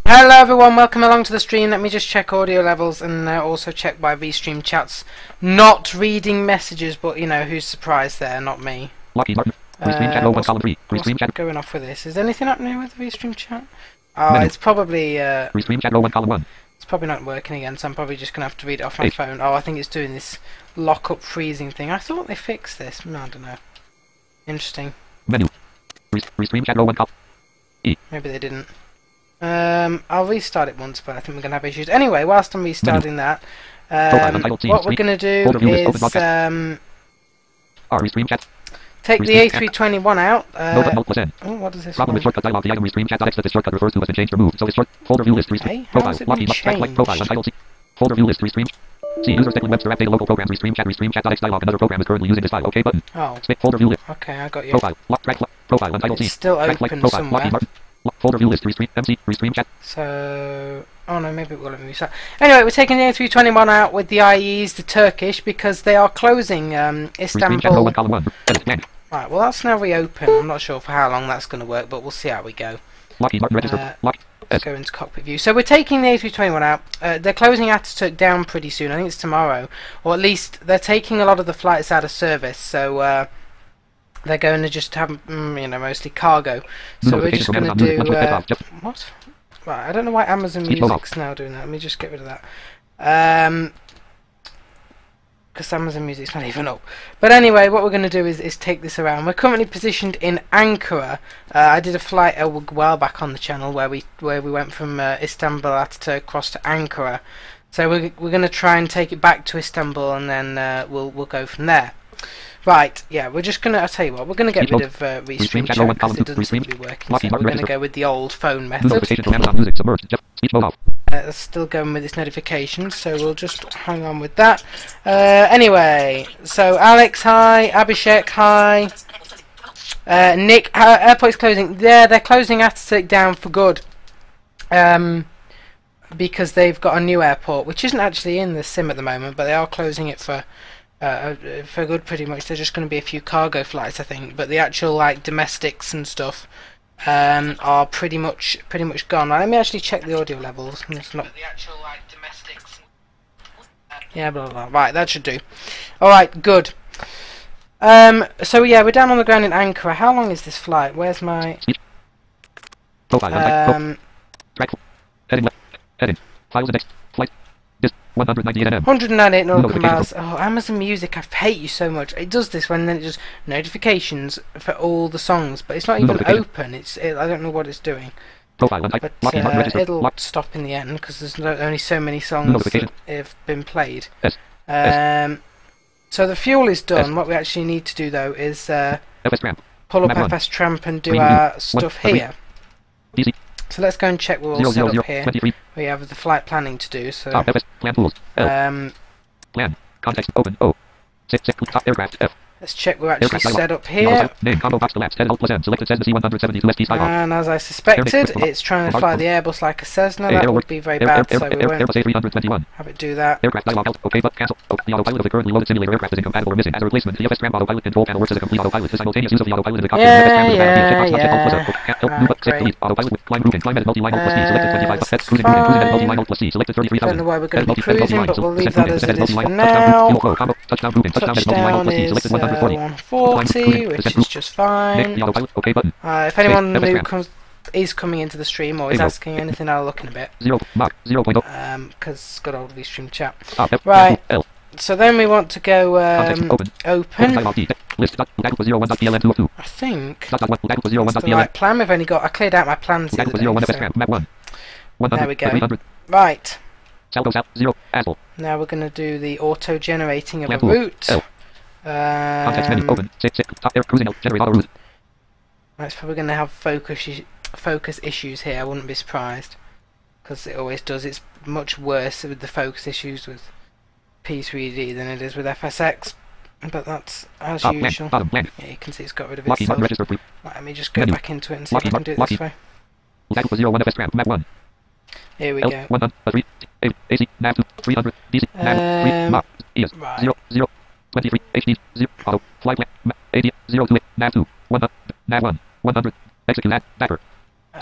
Hello everyone, welcome along to the stream. Let me just check audio levels and also check my VStream chats. Not reading messages, but you know, who's surprised there, not me. What's going off with this? Is anything happening with the VStream chat? Oh, it's probably it's probably not working again, so I'm probably just gonna have to read it off my phone. Oh, I think it's doing this lock-up freezing thing. I thought they fixed this. No, I don't know. Interesting. Menu. Restream chat one Maybe they didn't. I'll restart it once, but I think we're gonna have issues. Anyway, whilst I'm restarting that, what we're gonna do is take the A321 out. Oh, what does this Problem with shortcut dialog. The item restream chat that this shortcut refers to has been changed or moved. So it's folder view list restream. Profile. Locky profile untitled. Folder view list restream. See user Steckling Webster app data local programs restream chat.x dialog. Another program is currently using this file. OK button. Oh. Folder view list. Okay, I got you. Profile. Lock track profile untitled. It's still open somewhere. Folder view list restream MC restream chat. So, oh no, maybe it will let me restart. Anyway, we're taking the A321 out with the IEs, the Turkish, because they are closing Istanbul. Right, well that's now reopened. I'm not sure for how long that's going to work, but we'll see how we go. Let's go into cockpit view. So we're taking the A321 out. They're closing Ataturk down pretty soon. I think it's tomorrow, or at least they're taking a lot of the flights out of service. So they're going to just have, you know, mostly cargo. So we're just going to do what? Right, I don't know why Amazon Music's now doing that. Let me just get rid of that. Because Amazon Music's not even up. But anyway, what we're going to do is take this around. We're currently positioned in Ankara. I did a flight a while back on the channel where we went from Istanbul Ataturk across to Ankara. So we're going to try and take it back to Istanbul, and then we'll go from there. Right, yeah, we're just going to, I'll tell you what, we're going to get rid of Restream chat because it doesn't seem to be working, so we're going to go with the old phone method. That's still going with its notifications, so we'll just hang on with that. Anyway, so Alex, hi, Abhishek, hi, Nick, airport's closing. Yeah, they're closing Ataturk down for good, because they've got a new airport, which isn't actually in the sim at the moment, but they are closing it for good, pretty much. There's just going to be a few cargo flights, I think, but the actual like domestics and stuff are pretty much gone. Right, let me actually check the audio levels. It's not the actual like domestics. Yeah, blah blah. Right, that should do. All right, good. So yeah, we're down on the ground in Ankara. How long is this flight? Where's my Heading. Files next. Flight. 198 nm. 198 nautical miles. Oh, Amazon Music, I hate you so much. It does this when then it just notifications for all the songs, but it's not even open. I don't know what it's doing. But it'll stop in the end because there's only so many songs that have been played. So the fuel is done. What we actually need to do though is pull up FS Tramp and do our stuff here. So let's go and check we're all set up here. We have the flight planning to do, so plan context open O. Aircraft F. Let's check we're actually set up here. Name combo box collapsed. Head alt plus N. Selected Cessna C172 ST and as I suspected, it's trying to fly the Airbus like a Cessna. That would be very bad, so we won't have it do that. Aircraft dialog out. OK, but cancel. The autopilot of the currently loaded simulator aircraft is incompatible or missing. As a replacement, the FS Tram autopilot control panel works as a complete autopilot. The simultaneous use of the autopilot in the cockpit. Autopilot with climb route and climb at multi-line alt plus C. Selected 25 sets. Cruising route and cruising at multi-line alt plus C. Selected 33,000. Don't know why we're going to be cruising, but we'll leave that as it is for now. Touchdown route and touchdown at multi-line alt plus C. Selected 140, which is just fine. If anyone new is coming into the stream or is asking anything, I'll look in a bit. 0.0. Because good old VStream chat. Right. So then we want to go open. I think that's the right plan. We've only got. I cleared out my plans the other day, so there we go. Right. Now we're going to do the auto generating of a route. Context menu open. Cruising out. Generate auto route. It's probably going to have focus issues here. I wouldn't be surprised, because it always does. It's much worse with the focus issues with p3d than it is with FSX, but that's as usual. Yeah, you can see it's got rid of itself. Right, let me just go back into it and see if I can do it this way. Here we go. Right. 23 HD 0 auto flight plan 80 0 to nav 2 100 nav 1 100 execute at backer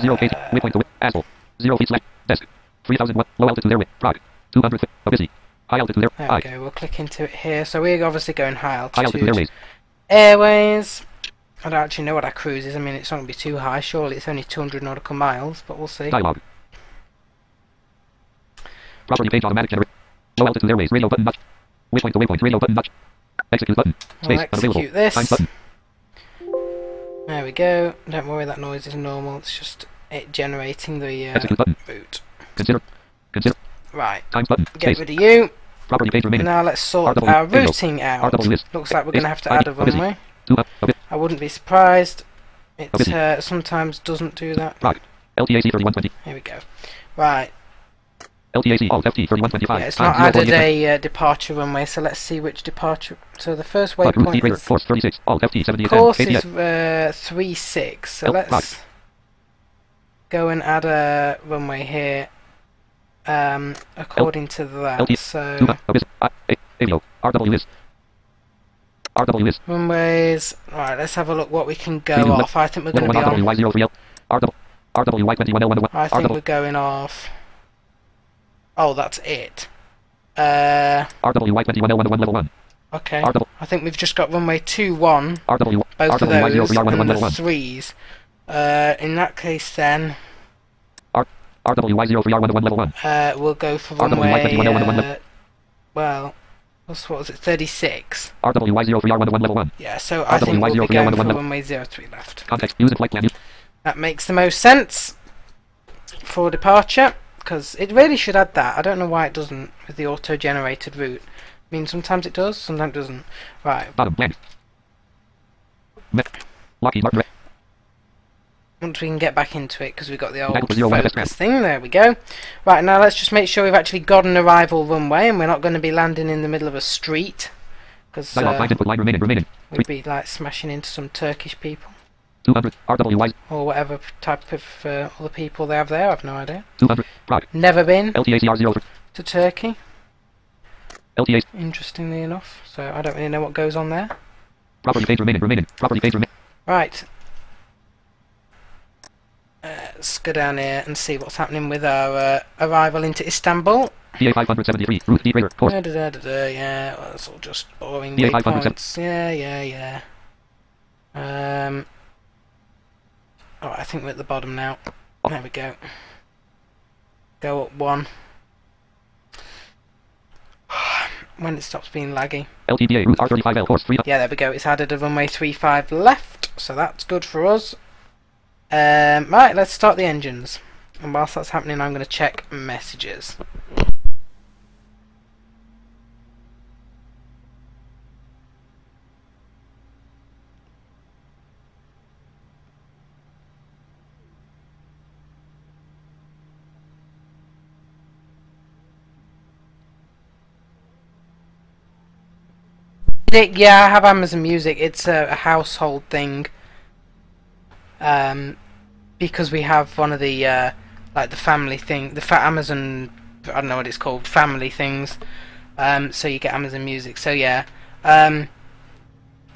0 case waypoint to asshole 0 feet slash 3001. Low altitude airway. Prague. 200 feet. Busy. High altitude air. There we go. We'll click into it here. So we're obviously going high altitude. High altitude airways. Airways. I don't actually know what our cruise is. I mean, it's not going to be too high. Surely it's only 200 nautical miles, but we'll see. Dialogue. Property page automatic generate. Low altitude airways. Radio button notch. Waypoint to waypoint. Radio button notch. Execute button. Space. We'll execute this. Time button. There we go. Don't worry, that noise is normal. It's just it generating the route. Consider. Right. Times button. Get rid of you. Property page remaining. Now let's sort our routing out. Looks like we're going to have to add a runway. I wouldn't be surprised. It sometimes doesn't do that. LTAC 3120. Here we go. Right. LTAC Alt FT 3125. Yeah, it's not added a departure runway, so let's see which departure. So the first waypoint is course 36. Alt FT 70. Course is 36. So let's go and add a runway here. According to that. So runways. Right, let's have a look what we can go off. I think we're going to be on. I think we're going off. Oh, that's it. Okay. I think we've just got runway 21. Both of those and the 3s. In that case, then. We'll go for runway. Well, what was it? 36. Yeah, so I think we'll be going for runway 03 left. That makes the most sense for departure, because it really should add that. I don't know why it doesn't with the auto-generated route. I mean, sometimes it does, sometimes it doesn't. Right. Once we can get back into it, because we've got the old focus thing. There we go. Right, now let's just make sure we've actually got an arrival runway, and we're not going to be landing in the middle of a street, because we'd be like smashing into some Turkish people. 200 RWY or whatever type of other people they have there. I've no idea. 200 Prague. Never been LTACR0 to Turkey. LTA. Interestingly enough, so I don't really know what goes on there. Property page remaining. Property page remaining. Right. Let's go down here and see what's happening with our arrival into Istanbul. DA 573 route D radar course. Yeah, well, that's all just boring waypoints. Yeah. Oh, I think we're at the bottom now. There we go. Go up one. When it stops being laggy. LTBA route R35L course 3. Yeah, there we go. It's added a runway 35 left, so that's good for us. Right, let's start the engines. And whilst that's happening, I'm going to check messages. Yeah, I have Amazon Music. It's a household thing. Because we have one of the like the family thing, the Amazon, I don't know what it's called, family things. So you get Amazon Music. So yeah,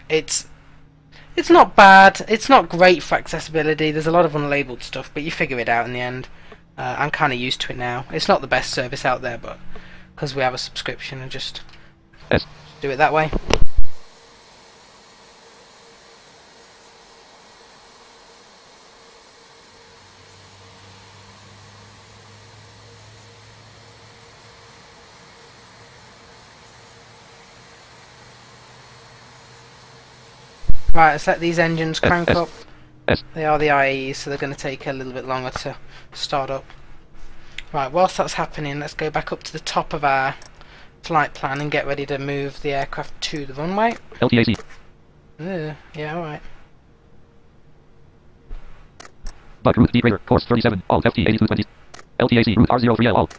it's not bad. It's not great for accessibility. There's a lot of unlabeled stuff, but you figure it out in the end. I'm kind of used to it now. It's not the best service out there, but because we have a subscription, and just do it that way. Right, let's let these engines crank up. They are the IEs, so they're going to take a little bit longer to start up. Right, whilst that's happening, let's go back up to the top of our flight plan and get ready to move the aircraft to the runway. LTAC. Yeah, alright. Bug route D radar course 37 Alt FT 8220. LTAC route R03L Alt.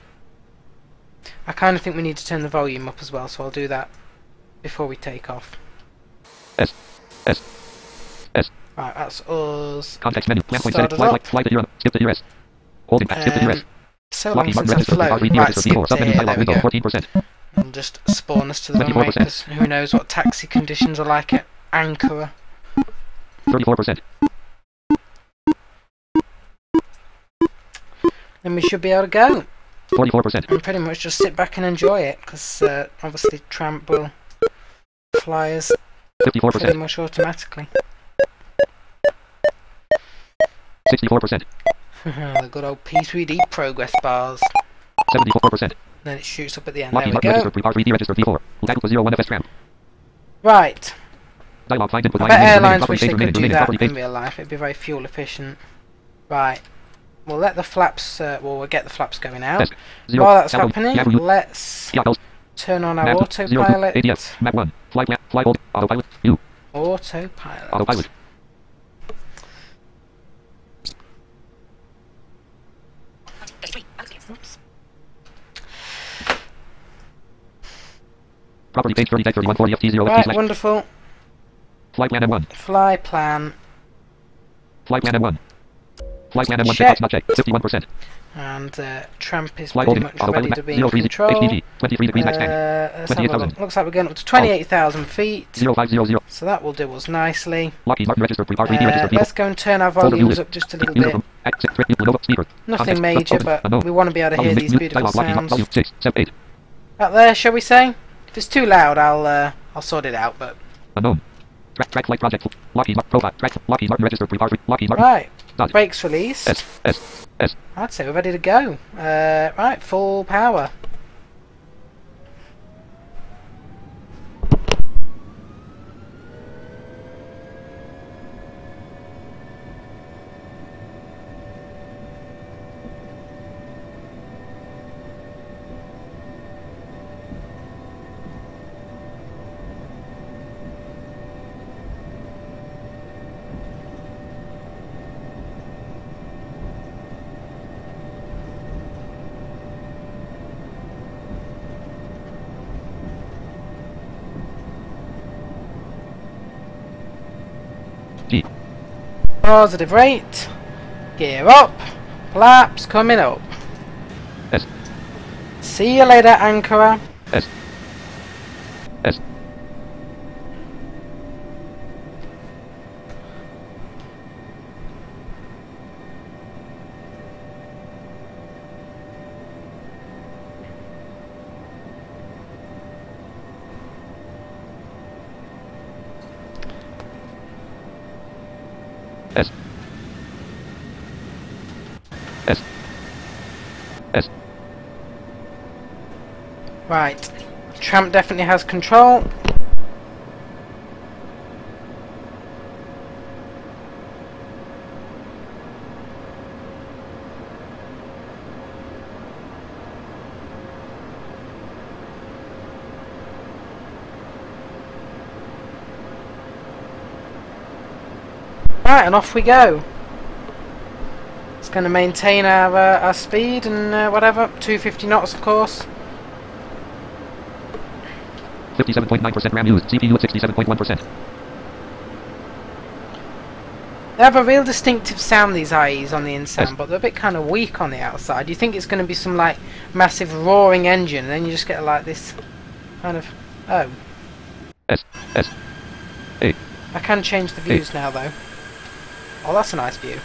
I kind of think we need to turn the volume up as well, so I'll do that before we take off. S. Right, that's us. Context menu. Plan point setting. Fly to Europe. Skip to US. Holding back. Skip to US. So long since I've flown. Right, skip to here. There we go. 14%. And just spawn us to the runway, because who knows what taxi conditions are like at Ankara. 34%. Then we should be able to go. 44%. And pretty much just sit back and enjoy it, because obviously Tramp will fly us 54%. pretty much automatically. 64%. The good old p3d progress bars. 74%. Then it shoots up at the end. There Lockheed we Martin go. registered pre-par 3D registered P4. Lagos 01 FS Tramp. Right. Dialog find input I line bet remaining airlines property wish they page could remaining do remaining that property in page. real life. It'd be very fuel efficient. Right. We'll let the flaps. We'll get the flaps going out. Desk. 0. While that's Yahoo. happening, Yahoo. let's Yahoo. turn on our Nav. 02. autopilot. ADF. Map 1. Fly hold. Autopilot. U. Autopilot. Autopilot. Oops. Property page 30 3140 FT0 Right, FT / wonderful. Fly plan M1. Fly plan. Fly plan M1. Fly plan M1 Check. check box not check 51%. And Tramp is Fly pretty holding. much ready Autopilot. to be 0 in 30 control. HDG 23 degrees max tank. Let's have a 28,000. look. Looks like we're going up to 28,000 feet. 0500. So that will do us nicely. Lockheed Martin registered pre-par 3D registered Let's P4. go and turn our Folder view volumes list. up just a little User bit. from X6 Lenovo speaker. Nothing Context. major, Open. but Unknown. we want to be able to hear Volume. these Mute. beautiful Dialog. Lockheed sounds. Volume 6 7 8. Out there, shall we say? If it's too loud, I'll sort it out. But Unknown. Track flight project. Lockheed Martin profile. Track Lockheed Martin registered pre-par 3. Lockheed Martin. right, Done. brakes released. S. I'd say we're ready to go. Right, full power. G. Positive rate. Gear up. Flaps coming up. S. See you later, anchorer. S. S. S. S. S. Right. Tramp definitely has control. Right, and off we go. It's going to maintain our speed and whatever, 250 knots of course. 57.9% RAM used. CPU at 67.1%. They have a real distinctive sound, these IEs on the inside, but they're a bit kind of weak on the outside. You think it's going to be some like massive roaring engine, and then you just get like this kind of oh. S. A. I can change the views now though. Oh, that's a nice view.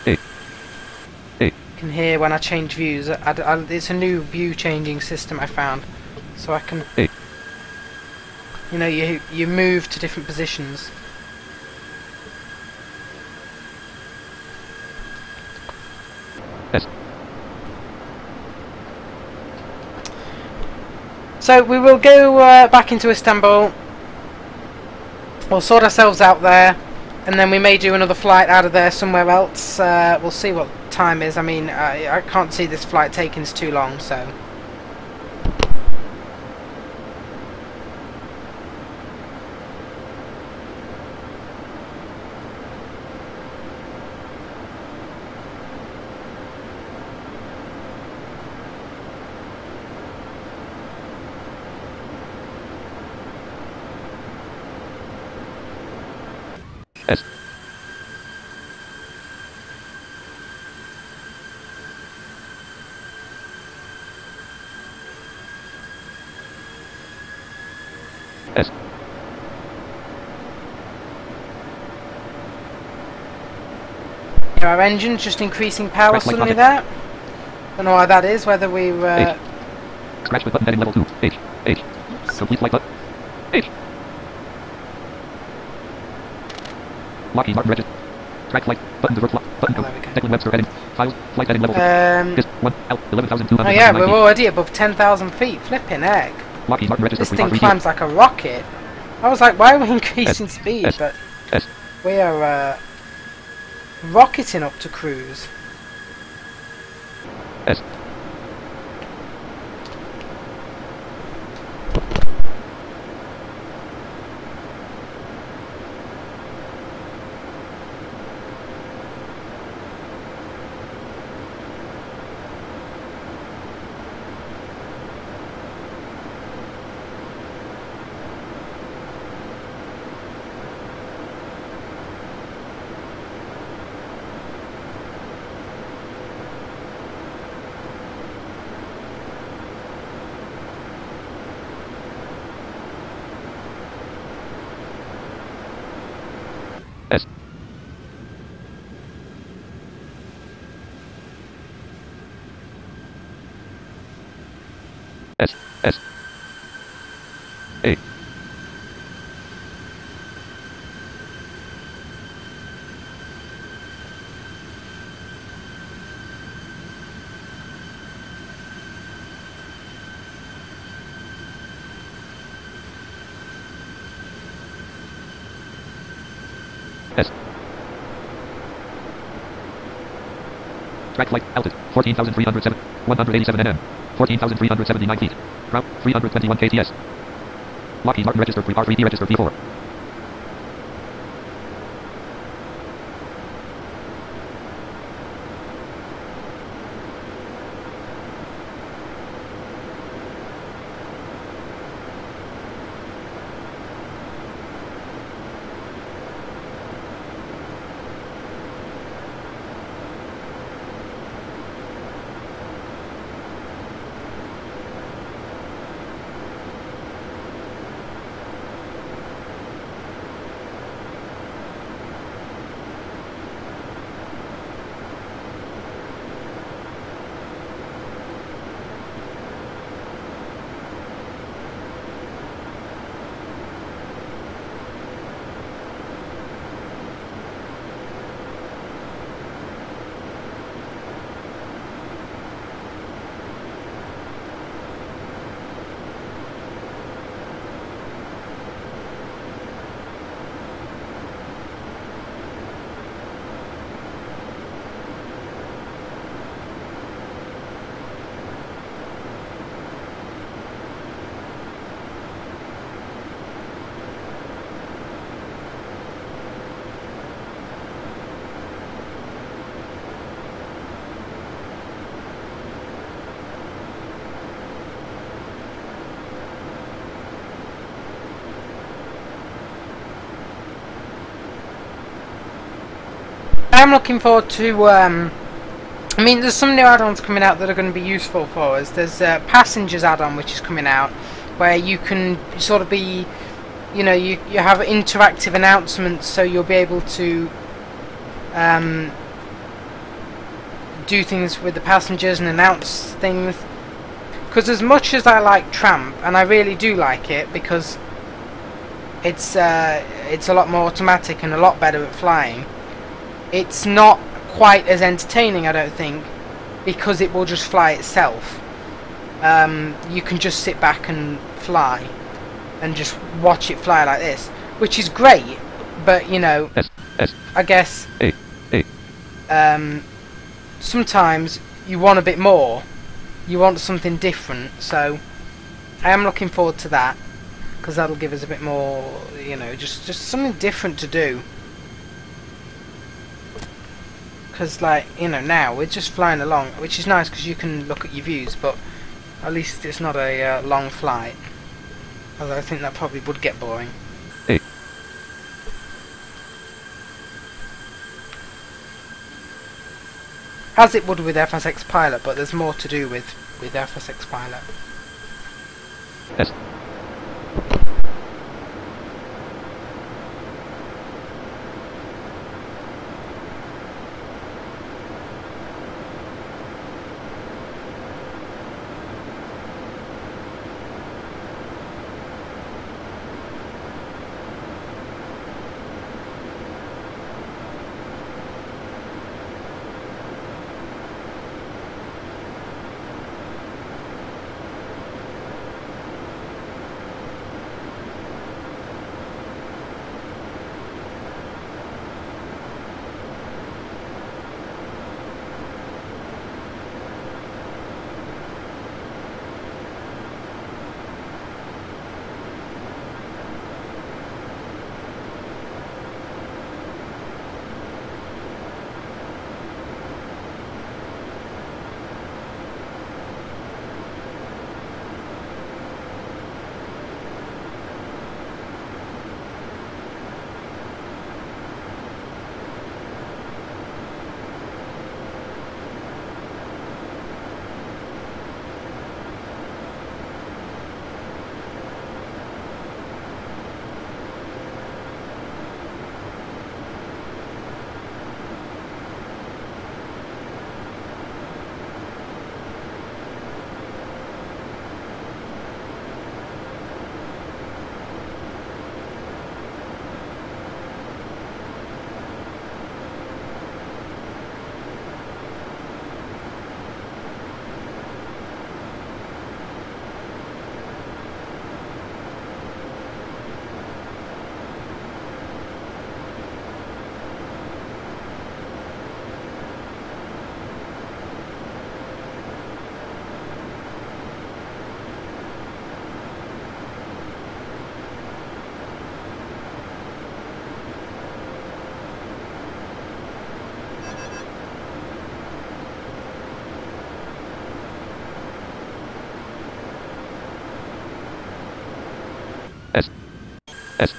A. You can hear when I change views. It's a new view changing system I found, so I can. A. You know, you move to different positions. S. So we will go back into Istanbul. We'll sort ourselves out there, and then we may do another flight out of there somewhere else. We'll see what time is. I mean, I can't see this flight taking us too long, so. S. S. Our engine's just increasing power suddenly there. Don't know why that is, whether we're... Scratch with button heading level 2. H. Oops. Complete flight button. H. Lockheed Martin register. Track flight. Button divert flight. Button Oh, code. there we go. Declan Webster heading. Files. Flight heading level 2. 1. L. 11,200. Oh yeah, we're already above 10,000 feet. Flipping heck. Lockheed Martin register. This thing climbs like a rocket. I was like, why are we increasing speed? S. But S. we are rocketing up to cruise. S. S. S. S. A. S. Track flight, altitude, 14,307, 187 nm, 14,379 feet. Route, 321 kts. Lockheed Martin register, R3D register, P4. I'm looking forward to, I mean, there's some new add-ons coming out that are going to be useful for us. There's a Passengers add-on which is coming out, where you can sort of be, you know, you have interactive announcements, so you'll be able to do things with the passengers and announce things. Because as much as I like Tramp, and I really do like it, because it's a lot more automatic and a lot better at flying, it's not quite as entertaining, I don't think, because it will just fly itself. You can just sit back and fly and just watch it fly like this, which is great, but you know, I guess sometimes you want a bit more, you want something different, so I am looking forward to that, because that'll give us a bit more, you know, just something different to do. Because, like, you know, now we're just flying along, which is nice because you can look at your views, but at least it's not a long flight. Although I think that probably would get boring. Hey. As it would with FSX Pilot, but there's more to do with FSX Pilot. S. S. S.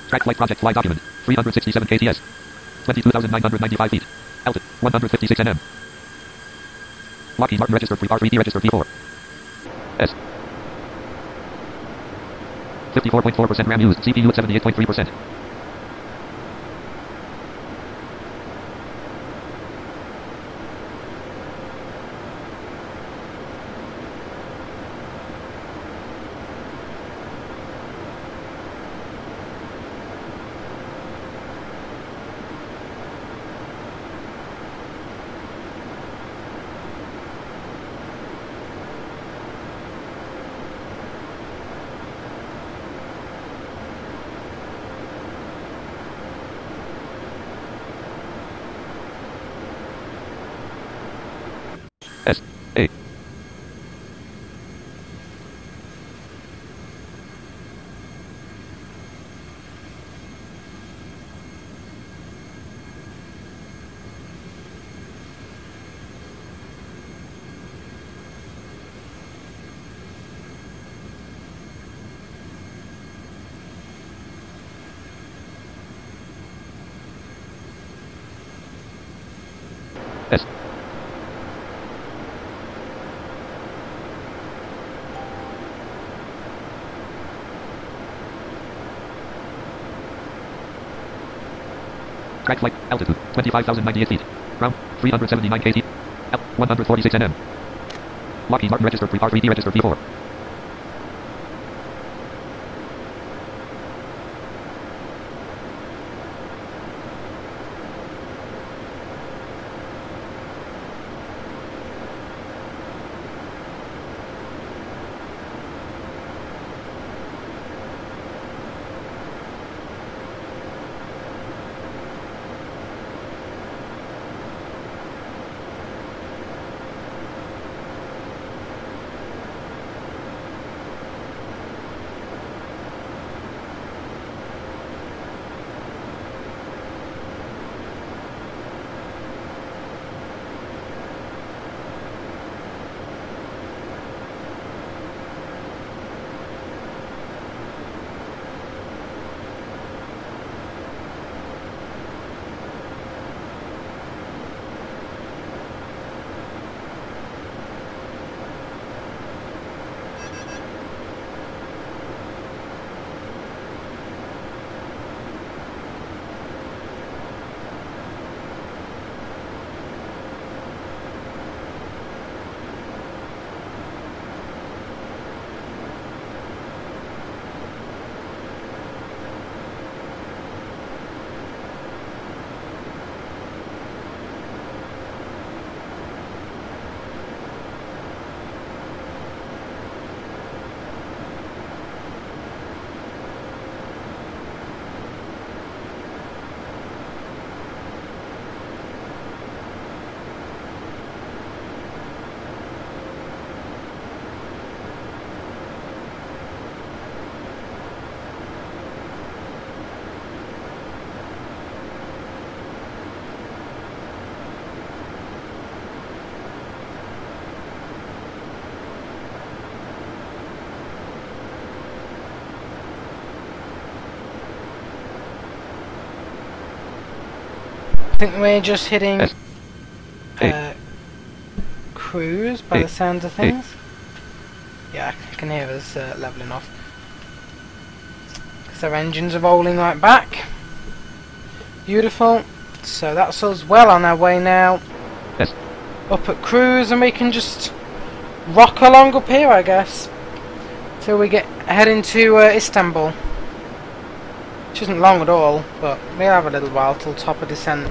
Track flight project flight document. 367 kts. 22,995 feet. Altitude 156 nm. Lockheed Martin registered p3d registered P4. S. 54.4% RAM used. CPU at 78.3%. S. A. S. Track flight altitude 25,098 feet. Ground 379 kT. 146 nm. Lockheed Martin registered p3d registered P4. I think we're just hitting cruise by the sounds of things. Yeah, I can hear us levelling off. Because our engines are rolling right back. Beautiful. So that's us well on our way now. Up at cruise, and we can just rock along up here, I guess, till we head into Istanbul. Which isn't long at all, but we'll have a little while till top of descent.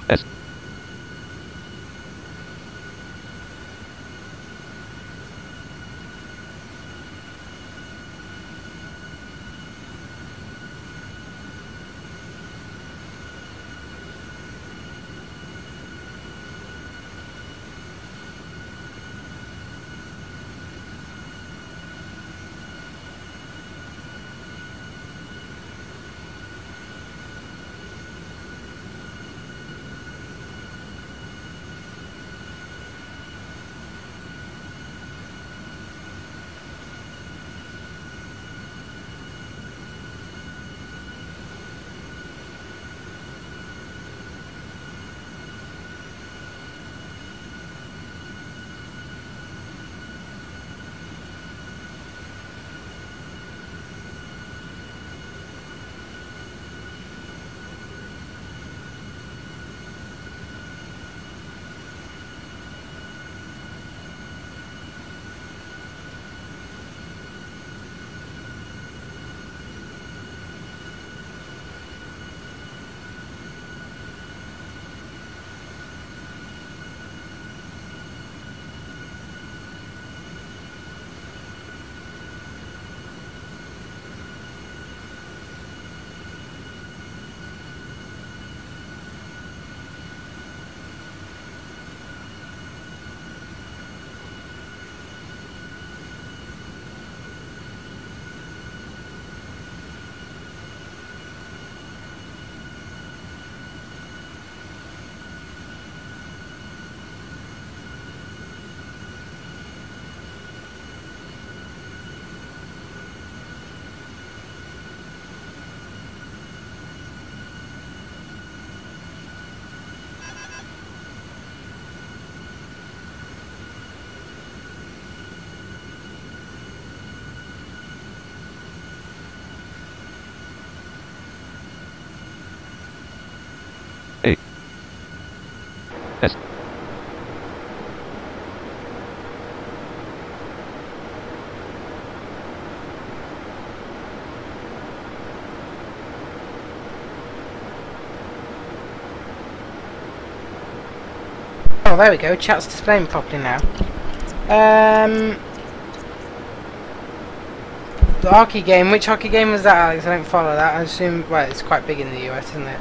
S. there we go. Chat's displaying properly now. The hockey game. Which hockey game was that, Alex? I don't follow that. I assume. Well, it's quite big in the US, isn't it?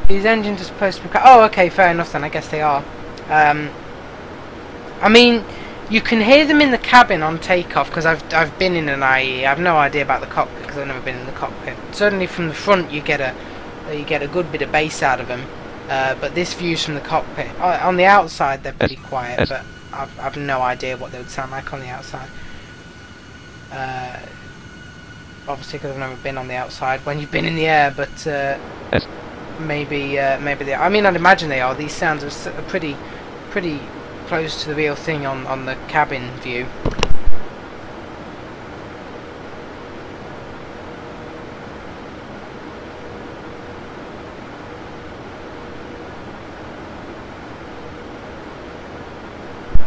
These engines are supposed to be. Oh, okay, fair enough then. I guess they are. I mean, you can hear them in the cabin on takeoff because I've been in an IE. I've no idea about the cockpit because I've never been in the cockpit. Certainly from the front, you get a good bit of bass out of them. But this view's from the cockpit. On the outside, they're pretty quiet, but I've no idea what they would sound like on the outside. Obviously, because I've never been on the outside when you've been in the air, but maybe they are. I mean, I'd imagine they are. These sounds are pretty close to the real thing on the cabin view.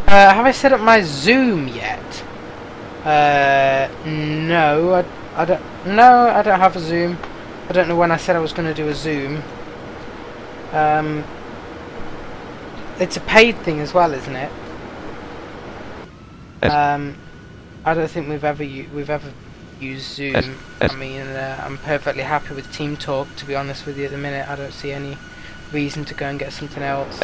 Have I set up my zoom yet? No, I don't. No, I don't have a zoom. I don't know when I said I was going to do a zoom. It's a paid thing as well, isn't it? I don't think we've ever used Zoom. I mean, I'm perfectly happy with Team Talk. To be honest with you, at the minute, I don't see any reason to go and get something else.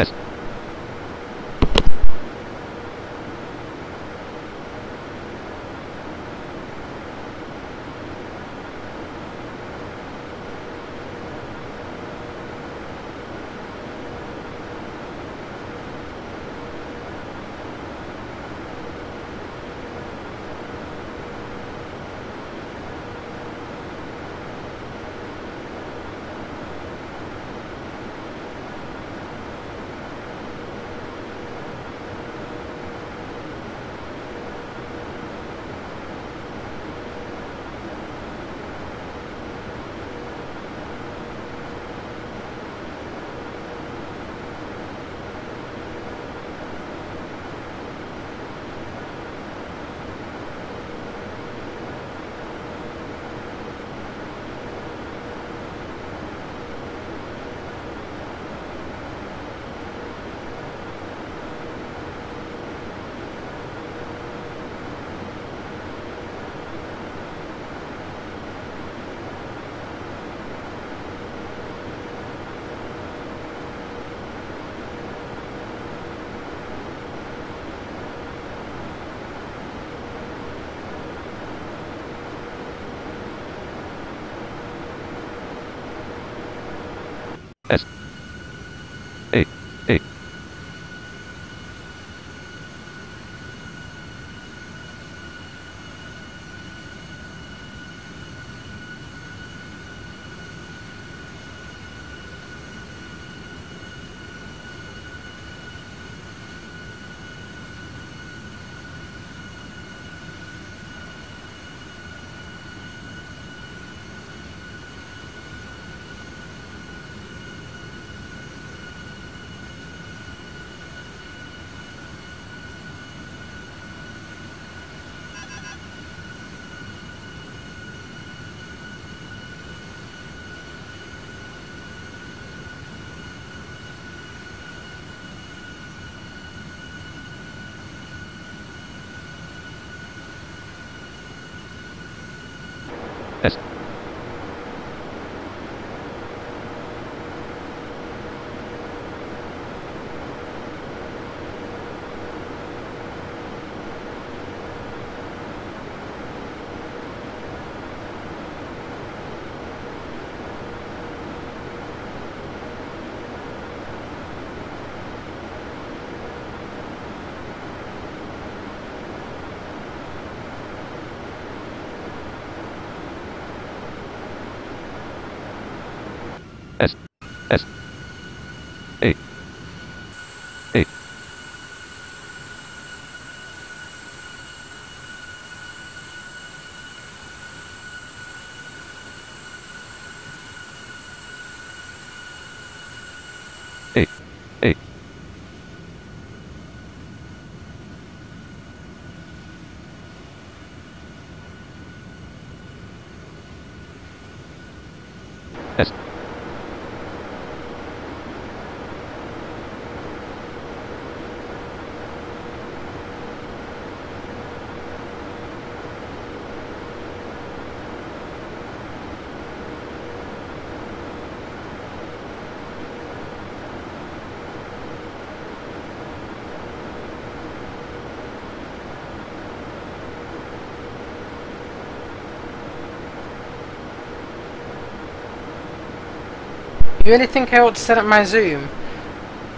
You really think I ought to set up my Zoom?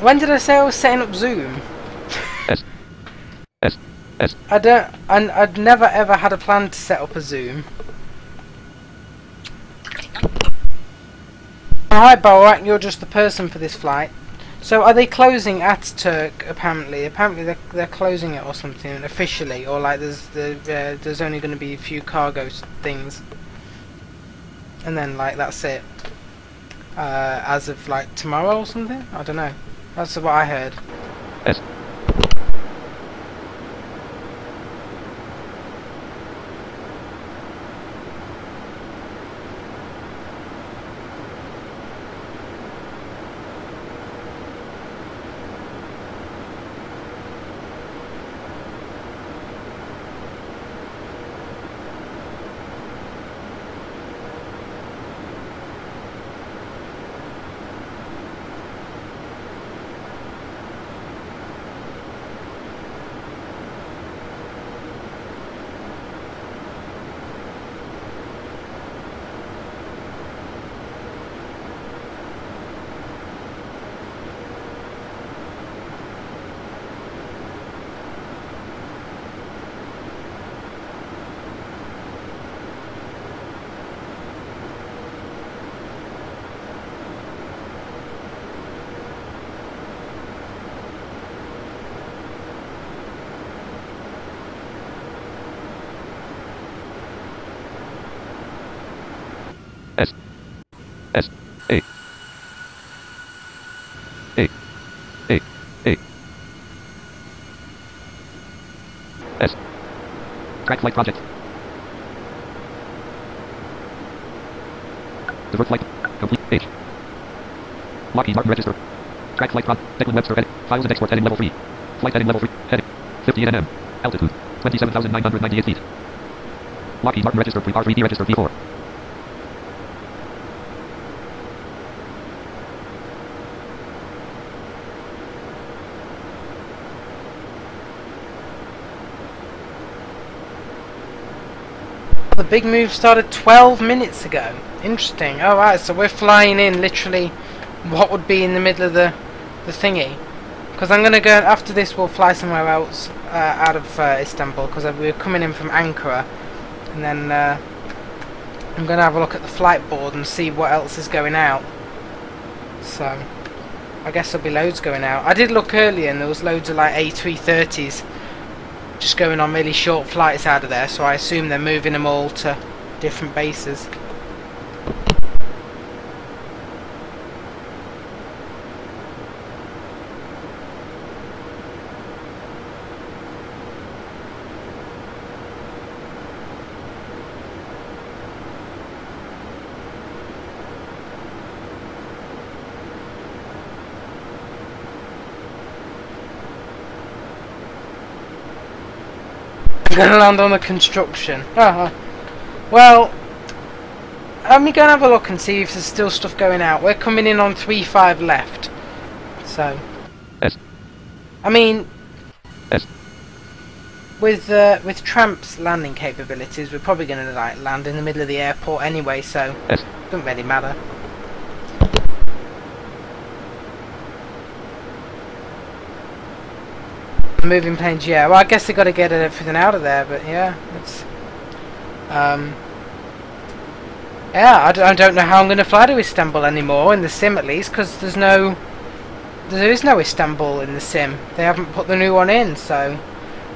When did I say I was setting up Zoom? I'd never ever had a plan to set up a Zoom. Alright, Borak, you're just the person for this flight. So are they closing Ataturk? Apparently they're closing it or something officially, or like there's only going to be a few cargo things, and then like that's it. As of like tomorrow or something. I don't know. That's what I heard. Track flight project. Divert flight. Complete page. Lockheed Martin register. Track flight project. Declan Webster edit. Files and export heading level 3. Flight heading level 3. Heading 58 nm. Altitude 27,998 feet. Lockheed Martin register p3d register p4. The big move started 12 minutes ago. Interesting. Oh right, so we're flying in literally what would be in the middle of the thingy. Because I'm going to go, after this we'll fly somewhere else out of Istanbul, because we're coming in from Ankara. And then I'm going to have a look at the flight board and see what else is going out. So I guess there'll be loads going out. I did look earlier and there was loads of like A330s just going on really short flights out of there, so I assume they're moving them all to different bases. I'm gonna land on the construction. Well, let me go and have a look and see if there's still stuff going out. We're coming in on 3-5 left. So I mean, with Tramp's landing capabilities, we're probably gonna like land in the middle of the airport anyway, so it doesn't really matter. Moving planes, yeah. Well, I guess they got to get everything out of there, but yeah, it's yeah. I don't know how I'm going to fly to Istanbul anymore in the sim, at least, because there is no Istanbul in the sim. They haven't put the new one in, so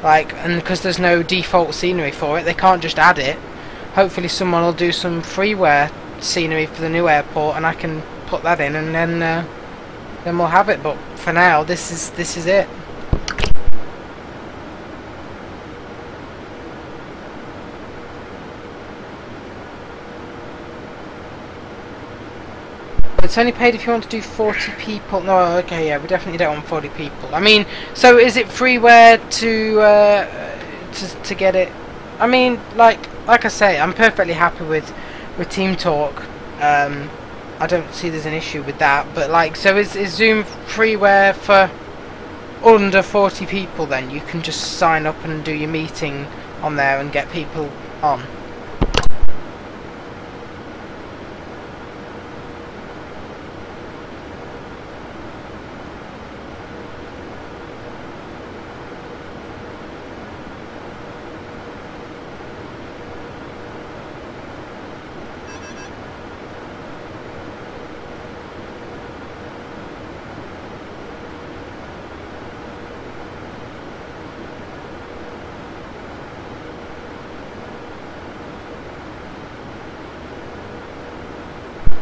like, and because there's no default scenery for it, they can't just add it. Hopefully, someone will do some freeware scenery for the new airport, and I can put that in, and then we'll have it. But for now, this is it. It's only paid if you want to do 40 people. No, okay, yeah, we definitely don't want 40 people. I mean, so is it freeware to get it? I mean, like I say, I'm perfectly happy with Team Talk. I don't see there's an issue with that. But like, so is Zoom freeware for under 40 people? Then you can just sign up and do your meeting on there and get people on.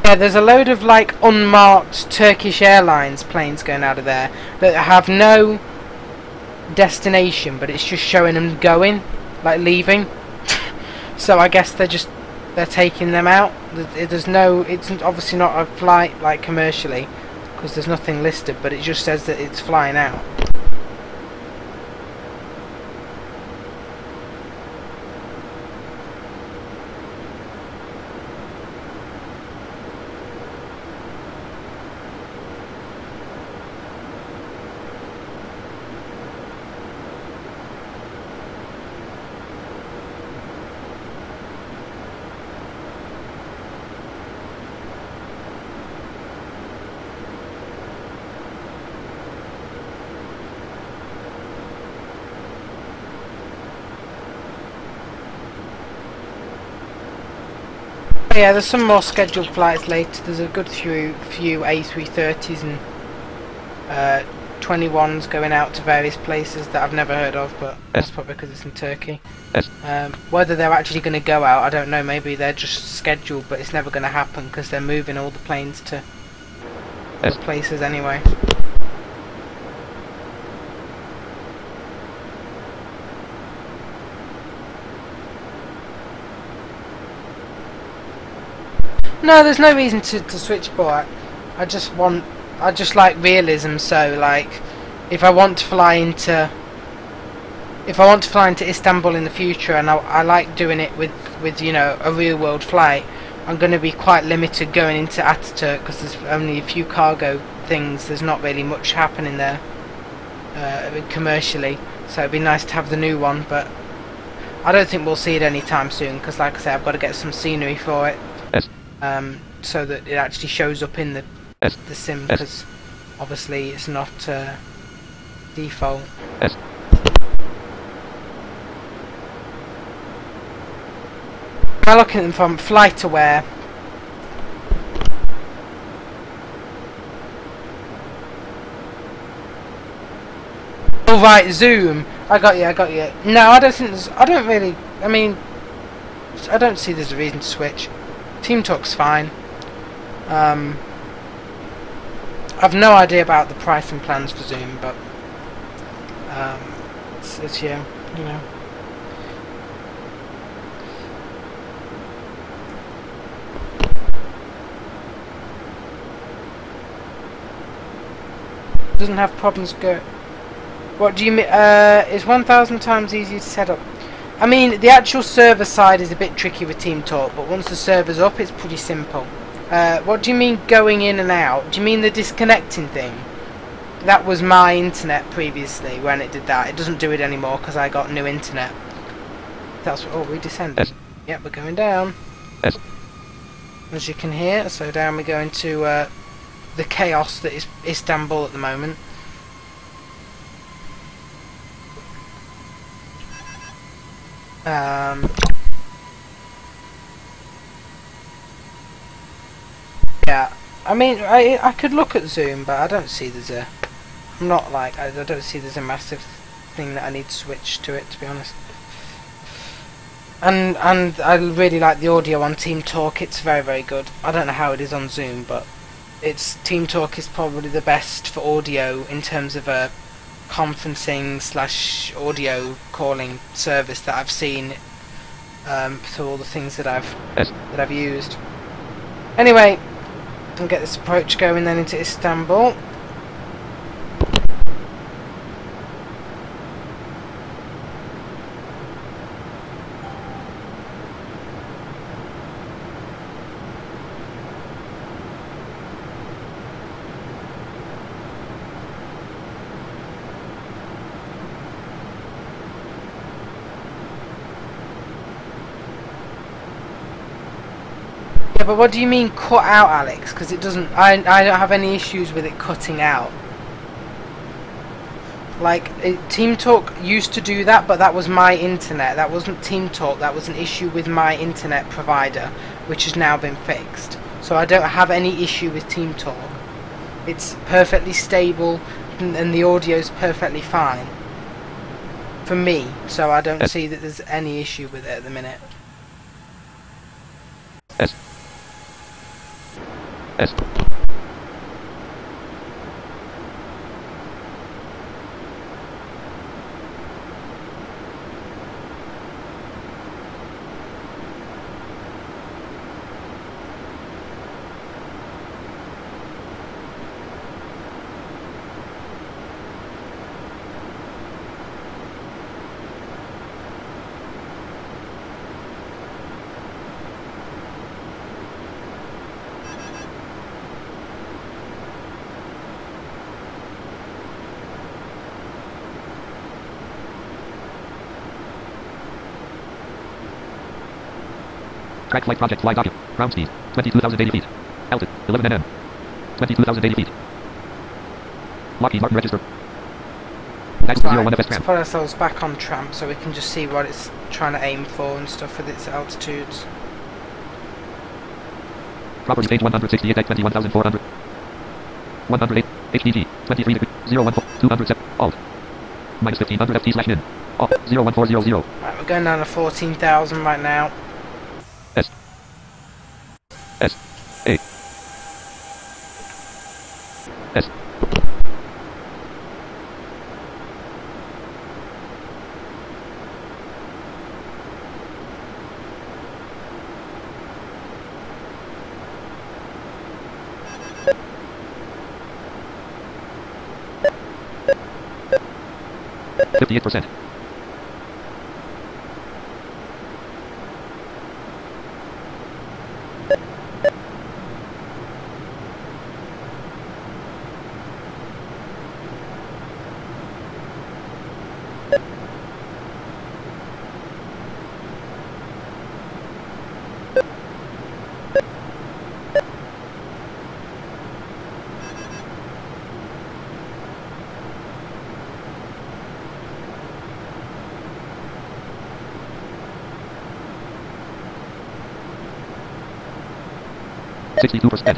Yeah, there's a load of like unmarked Turkish Airlines planes going out of there that have no destination, but it's just showing them going, like leaving. So I guess they're taking them out. There's no, it's obviously not a flight like commercially, because there's nothing listed, but it just says that it's flying out. Yeah, there's some more scheduled flights later. There's a good few A330s and 21s going out to various places that I've never heard of, but that's probably because it's in Turkey. Whether they're actually going to go out, I don't know. Maybe they're just scheduled, but it's never going to happen because they're moving all the planes to other places anyway. No, there's no reason to switch port. I just like realism. So like, if I want to fly into Istanbul in the future, and I like doing it with you know, a real world flight, I'm going to be quite limited going into Ataturk because there's only a few cargo things. There's not really much happening there commercially. So it'd be nice to have the new one, but I don't think we'll see it anytime soon because, like I say, I've got to get some scenery for it. So that it actually shows up in the sim, because obviously it's not default. Am I looking at them from flight aware? Oh right, zoom. I got you. No, I don't think there's. I don't really. I mean, I don't see there's a reason to switch. Team Talk's fine. I've no idea about the pricing plans for Zoom, but it's you know. Doesn't have problems go. What do you mean? Is 1,000 times easier to set up? I mean, the actual server side is a bit tricky with Team Talk, but once the server's up, it's pretty simple. What do you mean going in and out? Do you mean the disconnecting thing? That was my internet previously when it did that. It doesn't do it anymore because I got new internet. That's what. Oh, we descended. Yep, we're going down. As you can hear, so down we go into the chaos that is Istanbul at the moment. Yeah, I mean, I could look at Zoom, but I don't see there's a. I'm not like I don't see there's a massive thing that I need to switch to it, to be honest. And I really like the audio on Team Talk. It's very good. I don't know how it is on Zoom, but Team Talk is probably the best for audio in terms of a conferencing / audio calling service that I've seen through all the things that I've used. Anyway, I'll get this approach going then into Istanbul. Yeah, but what do you mean cut out, Alex? Because it doesn't. I don't have any issues with it cutting out. Like, Team Talk used to do that, but that was my internet. That wasn't Team Talk. That was an issue with my internet provider, which has now been fixed. So I don't have any issue with Team Talk. It's perfectly stable, and the audio's perfectly fine for me. So I don't see that there's any issue with it at the minute. S. Track flight project fly document. Ground speed 22,080 feet. Altitude 11 nm. 22,080 feet. Lockheed Martin register. Next Right, 01 FS let's tram. put ourselves back on tramp so we can just see what it's trying to aim for and stuff with its altitudes. Property page 168 at 21,400. 108 HDG 23 degree 014 207 alt. Minus 1500 FT slash min. Alt 01400. Right, we're going down to 14,000 right now. S. S. A. S. %. 62%.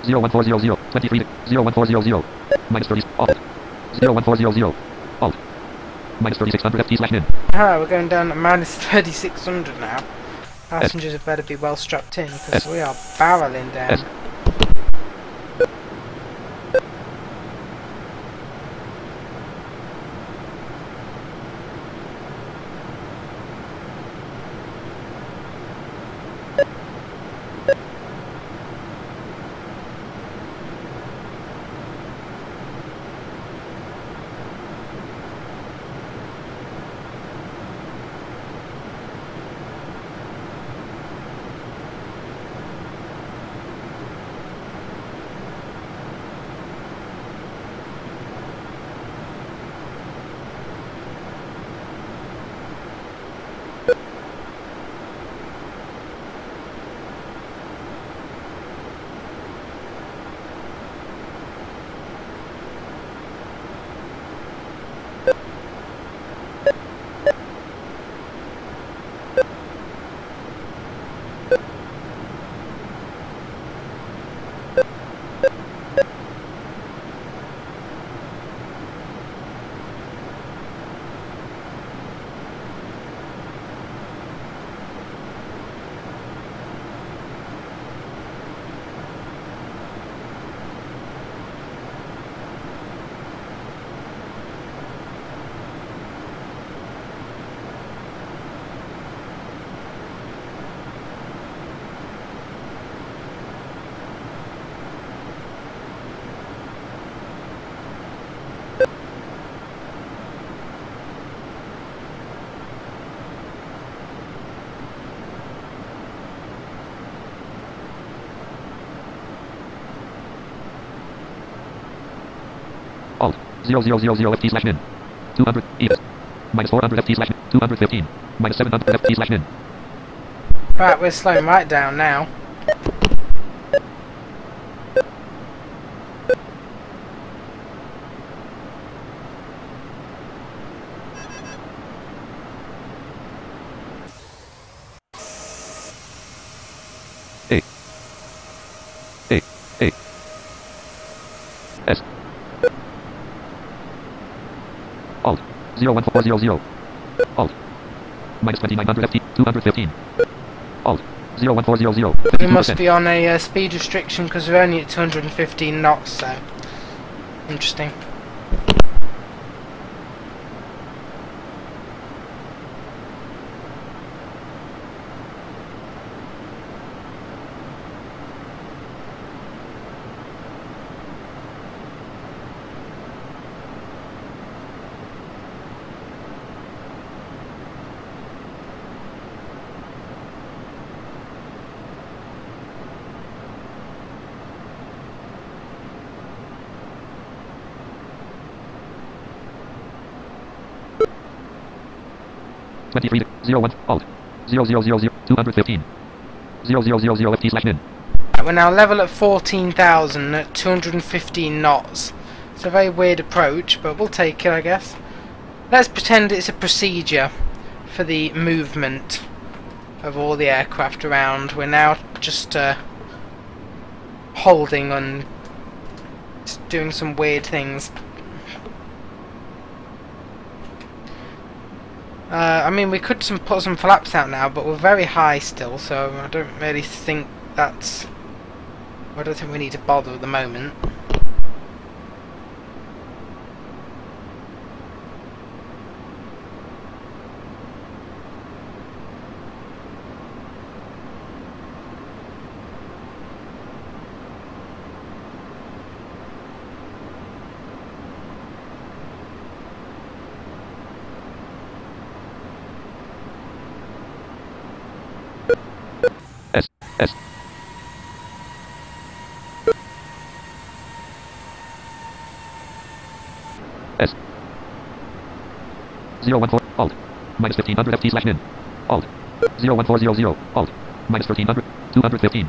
Zero 1400 23 01400 minus 30 alt 01400 alt minus 3600 FT slash min. Alright, we're going down to minus 3,600 now. Passengers have better be well strapped in because we are barreling down. 000ft/min. 200 EVIS. Minus 400 ft/215. Minus 700 ft/min. Right, we're slowing right down now. A S Alt 01400 Alt minus 2900 ft 215 Alt 01400 We must be on a speed restriction because we're only at 215 knots, so interesting. Twenty-three 01 Alt 0000 215 0000 ft/min. We're now level at 14,000 at 215 knots. It's a very weird approach, but we'll take it, I guess. Let's pretend it's a procedure for the movement of all the aircraft around. We're now just holding and doing some weird things. I mean, we could put some flaps out now, but we're very high still, so I don't really think that's... I don't think we need to bother at the moment. S S S 014 Alt minus 1500 ft/min. Alt 01400 Alt minus 1300 215.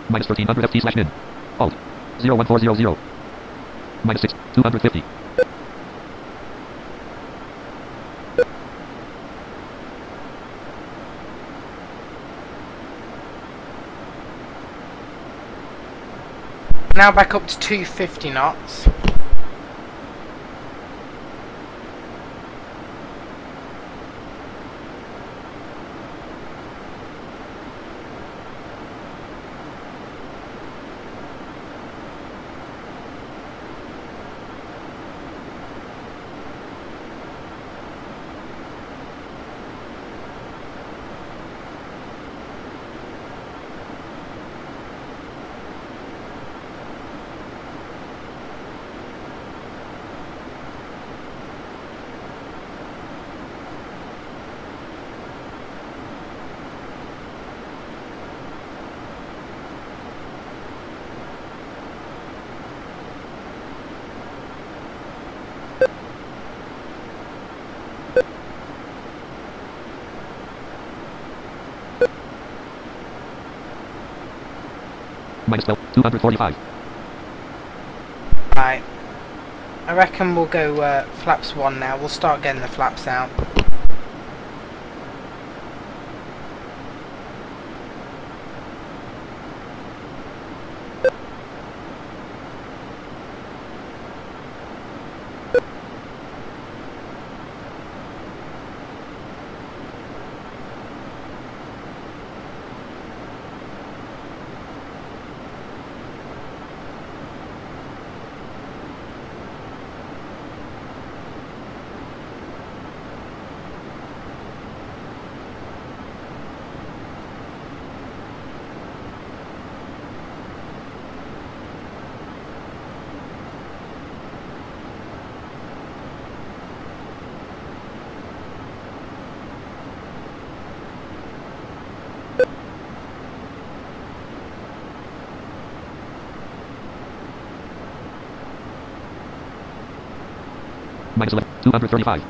Minus 1300 ft/min. Alt 01400 minus 6 250. Now back up to 250 knots. Minus 12, 245. Right. I reckon we'll go flaps 1 now. We'll start getting the flaps out. Minus 11, 235.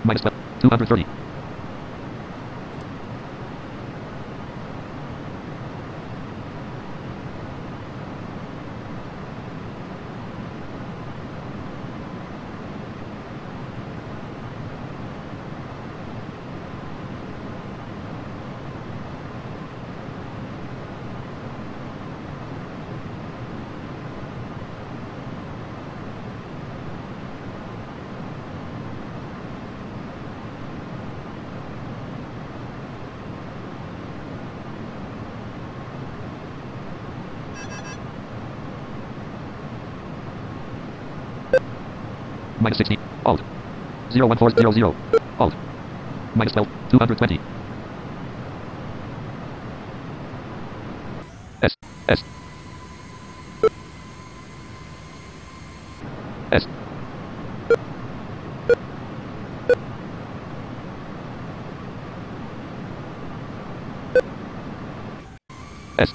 Minus 12, 230. Minus 60, Alt. 01400, Alt. Minus 12, 220. S, S. S. S.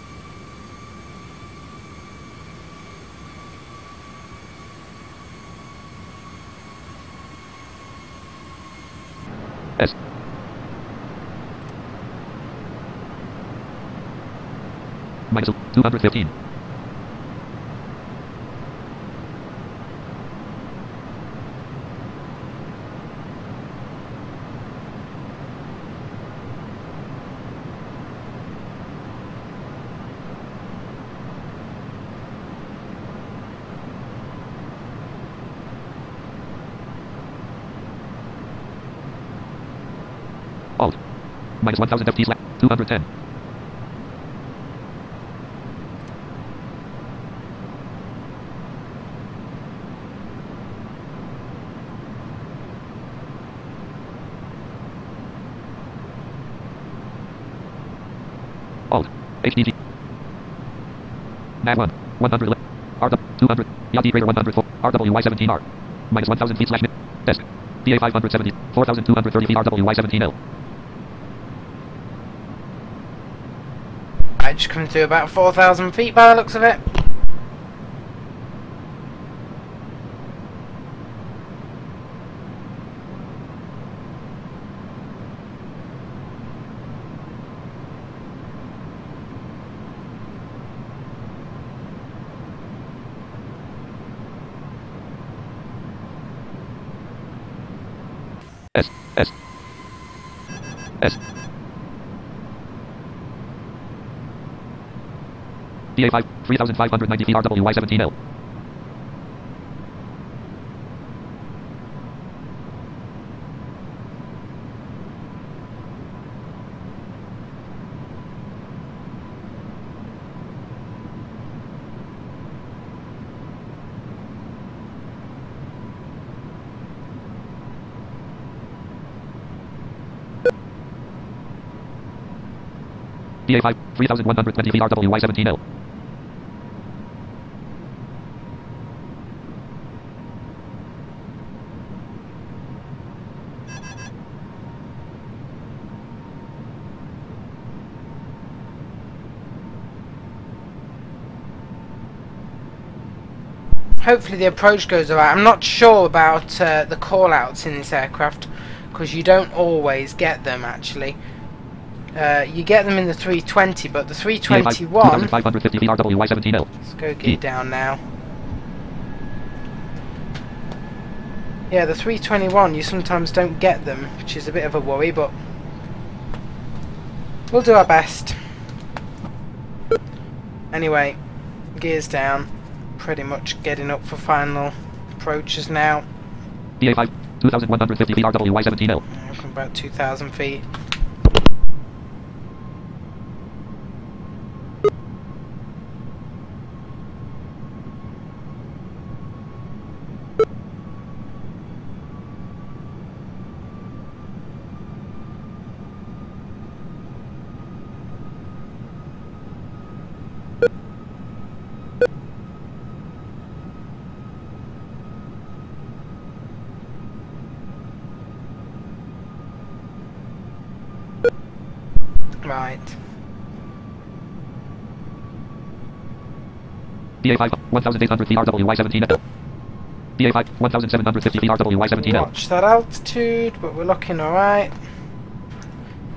S. Minus 215. Alt. Minus 1000 FT slash 210. Alt. HDG. Nav 1. 100. RW 200. Yadi greater 104. RWY17R. Minus 1000 feet slash desk. PA 570. 4230 feet RWY17L. I just come to about 4,000 feet by the looks of it. S. S. S. PA 5, 3590 feet RWY17L. PA 5, 3120 feet RWY17L. hopefully the approach goes alright. I'm not sure about the call-outs in this aircraft, because you don't always get them, actually. You get them in the 320, but the 321... Let's go get down now. Yeah, the 321, you sometimes don't get them, which is a bit of a worry, but we'll do our best. Anyway, gears down. Pretty much getting up for final approaches now. DA5, 2,150 feet RWY17L. From about 2,000 feet. Right. DA5, 1,800 feet RWY17L. DA5, 1,750 feet RWY17L. Watch that altitude, but we're looking alright.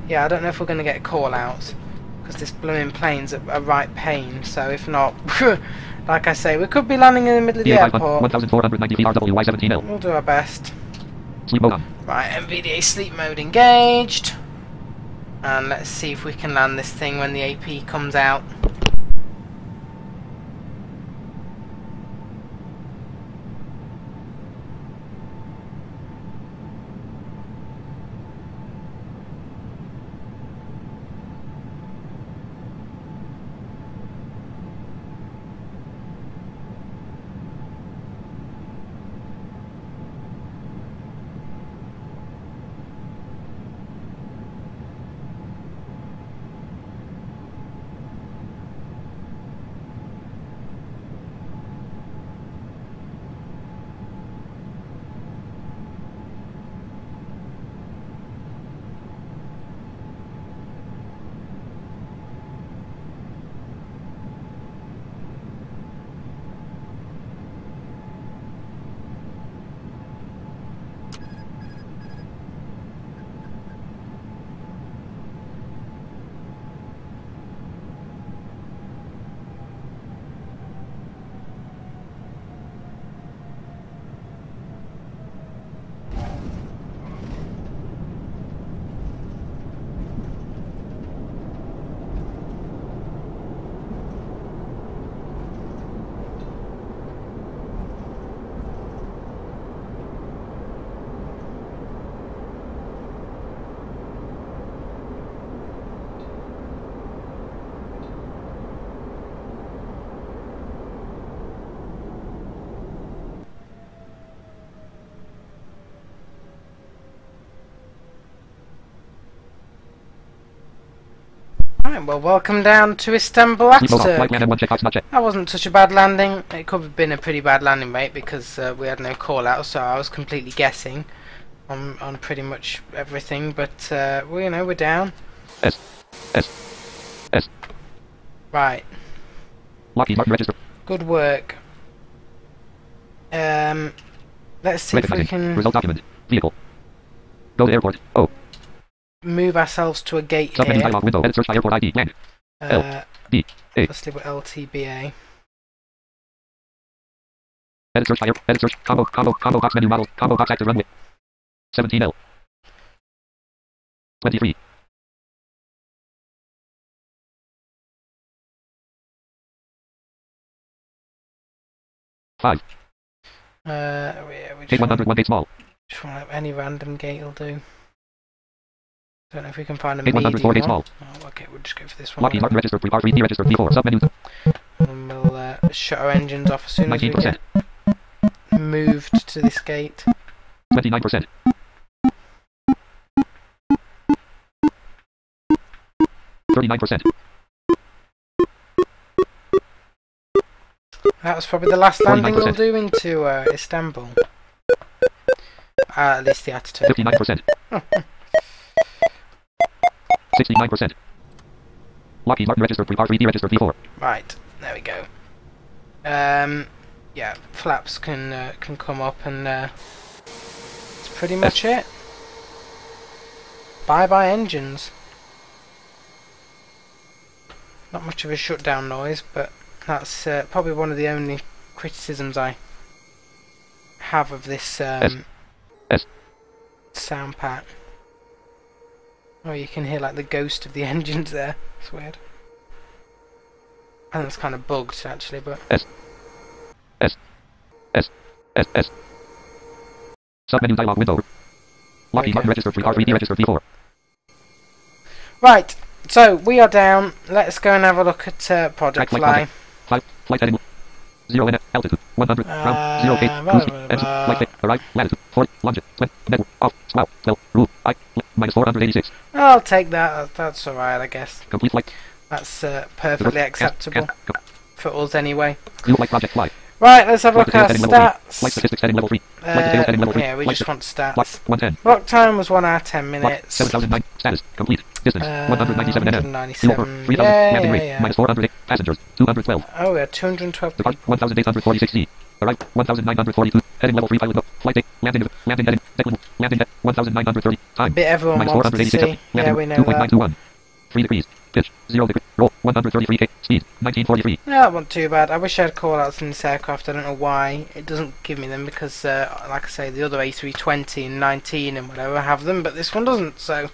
Yeah, I don't know if we're going to get call-outs, because this blooming plane's a right pain, so if not, like I say, we could be landing in the middle of the DA5, airport. 1,490 feet RWY17L. We'll do our best. Sleep mode on. Right, NVDA sleep mode engaged. And let's see if we can land this thing when the AP comes out. Right, well, welcome down to Istanbul Ataturk. That wasn't such a bad landing. It could have been a pretty bad landing, mate, because we had no call out, so I was completely guessing on pretty much everything. But well, you know, we're down. S. Right. Lockheed Martin register. Good work. Let's see if we can result document. Vehicle. Go to airport. Oh. Move ourselves to a gate Submenu here. dialog window. Edit search by airport ID. Land. L. D. A. Let's leave it LTBA. Edit search by airport. Edit search. Combo box menu model. Combo box active runway. 17L. 23. Five. Yeah, we Gate just 101 gate small. want any random gate will do. Don't know if we can find a Gate medium 104 gate one. small. Oh, okay, we'll just go for this one. Lockheed Martin register. Pre-par 3D register. P4. Submenu. And we'll shut our engines off as soon as we 19%. get moved to this gate. 29%. 39%. That was probably the last landing we'll 49%. do into Istanbul. At least the Ataturk. 59%. 69%. Lockheed Martin register. Pre-par 3D register. P4. Right, there we go. yeah, flaps can come up, and that's pretty much it. Bye bye engines. Not much of a shutdown noise, but that's probably one of the only criticisms I have of this sound pack. Oh, you can hear like the ghost of the engines there. It's weird. I think it's kind of bugged actually, but Submenu dialog window. Lockheed Martin registered 3R3D registered V4. Right, so we are down. Let's go and have a look at Project Fly. Flight heading 0 in altitude 100 ground 0 K cruise engine flight fit arrive latitude 4 longitude network off swell well rule I minus 486. I'll take that. That's alright, I guess. Complete flight. That's perfectly acceptable for us anyway. Blue light project fly. Right, let's have a look at our stats. Flight statistics heading level 3. Flight details heading level 3. Yeah, we just want stats. Block 110. Block time was 1 hour 10 minutes. 7009. Status complete. Distance 197 nm. 197. 3000 landing rate minus 408. Passengers 212. Oh, we had 212. Depart 1846 C. Arrive 1942. Heading level 3 pilot book. Flight date. Landing heading. Declan. Landing at 1930. Time. Bit everyone minus wants to see. Yeah, we know that. 2.921. 3 degrees. Pitch 0 degree. Roll 133 K. Speed 1943. No, that wasn't too bad. I wish I had call outs in this aircraft. I don't know why it doesn't give me them, because like I say, the other A320 and 19 and whatever have them, but this one doesn't, so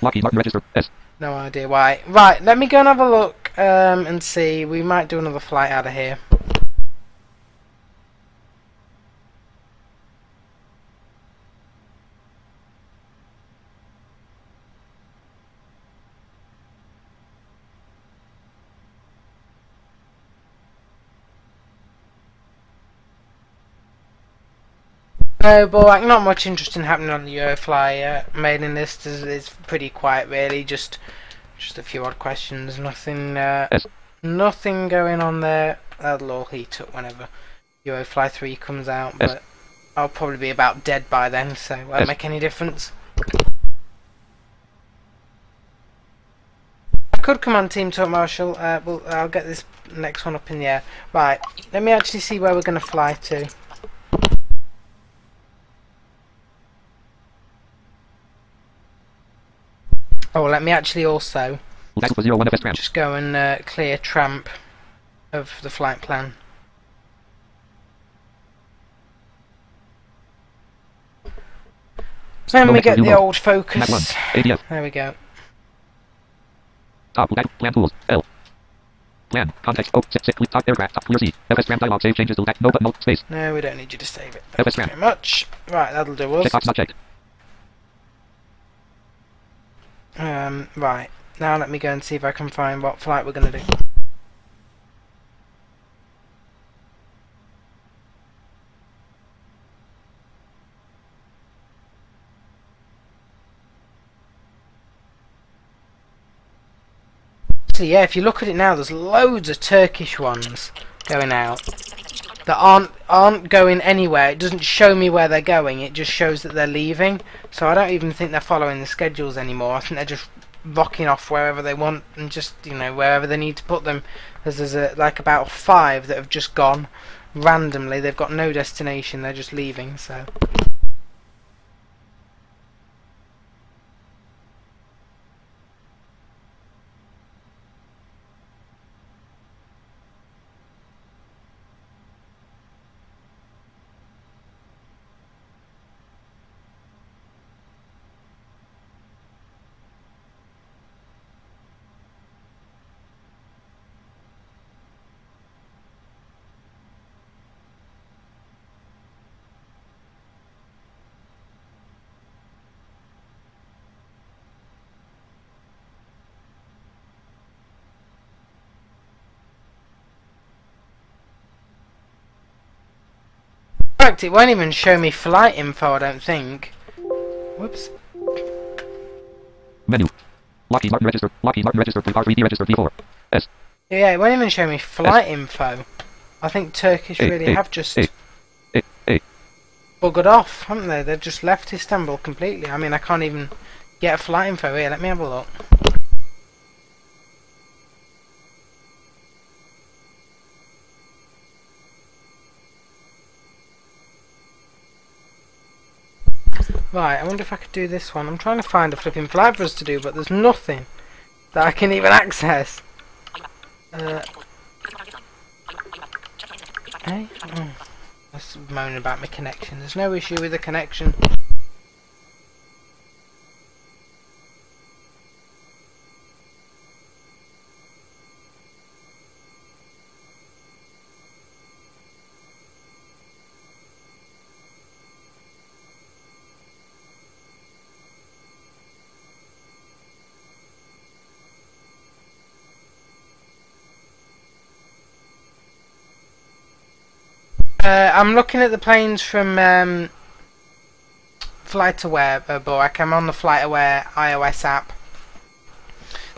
Lockheed Martin register S. No idea why. Right, let me go and have a look and see. We might do another flight out of here. No, but not much interesting happening on the Eurofly mailing list. Is pretty quiet really. Just a few odd questions. Nothing. Nothing going on there. That'll all heat up whenever Eurofly 3 comes out. But I'll probably be about dead by then, so it won't make any difference. I could come on Team Talk Marshall. Well, I'll get this next one up in the air. Right. Let me actually see where we're going to fly to. Oh, let me actually also just go and clear Tramp of the flight plan. Then we get the old focus. There we go. Top plan tools L. Plan context top aircraft top clear C. FS RAM dialog save changes to no button space. No, we don't need you to save it. FS RAM. Very much. Right, that'll do us. Checkbox not checked. Right, now let me go and see if I can find what flight we're going to do. So yeah, if you look at it now, there's loads of Turkish ones going out that aren't going anywhere. It doesn't show me where they're going, it just shows that they're leaving. So I don't even think they're following the schedules anymore. I think they're just rocking off wherever they want, and just, you know, wherever they need to put them. There's like about 5 that have just gone randomly. They've got no destination, they're just leaving. So in fact, it won't even show me flight info, I don't think. Whoops. Menu. Lockheed Martin registered. Lockheed Martin registered. R3D registered V4. S. Yeah, it won't even show me flight info. I think Turkish really have just buggered off, haven't they? They've just left Istanbul completely. I mean, I can't even get a flight info here. Let me have a look. Right, I wonder if I could do this one. I'm trying to find a flipping flight for us to do, but there's nothing that I can even access. Hey? Oh. Let's moan about my connection. There's no issue with the connection. I'm looking at the planes from FlightAware, Borak. I'm on the FlightAware iOS app.